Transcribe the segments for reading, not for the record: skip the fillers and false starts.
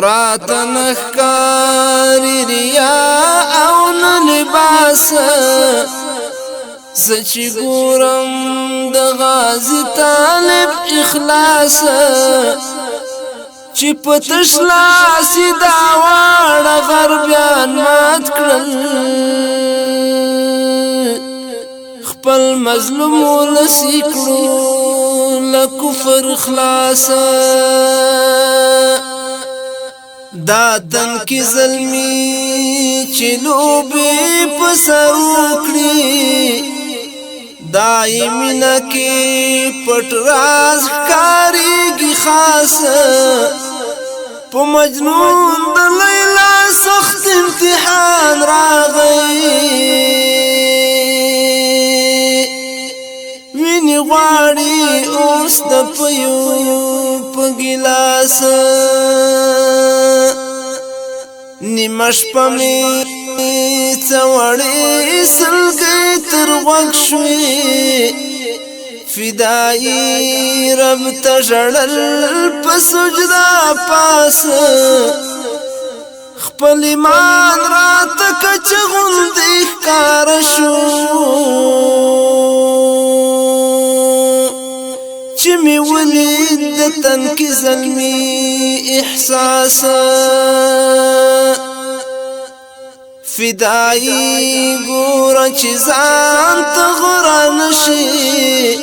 رات نخکاری ریا او نلباس زچی گورم د غازی طالب اخلاص چی پتش لاسی داوار غربیان مات کرل خپل مظلوم ولسی کرو لکفر خلاص دا تن کی ظلمی چلو بی پسر اکڑی دائمی نکی پٹ راز کاری گی خاص پا مجنون دا لیلا سخت امتحان را گئی وینی غاڑی اوس دا پیو پا گلاس نیمش پا می چوڑی سلگی تر غوگ شوی فدائی رب تجڑل پا سجدہ پاس خپل ایمان رات کچ غندی کارشو چی می ولید دتن کی ظلمی احساس فدائی گورا چیزان تغران شی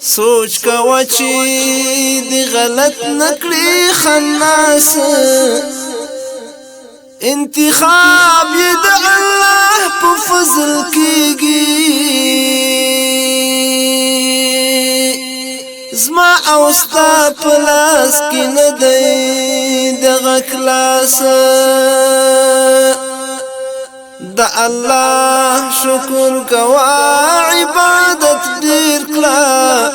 سوچ کوا چی دی غلط نکڑی خناس انتخاب یہ دا اللہ پا فضل کی گی زما اوستا پلاس کی ندئی دغا کلاس دا اللہ شکر کوا عبادت دیر کلا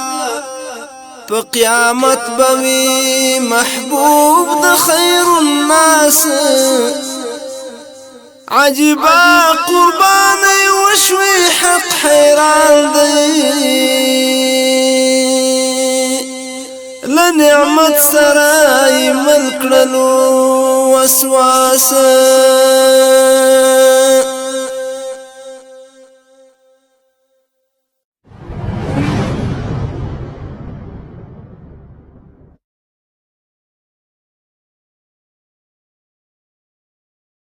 پا قیامت بوی محبوب دا خیر الناس عجبا قربانی وشوی حق حیران دی لنعمت سرائی ملکڑلو وسواس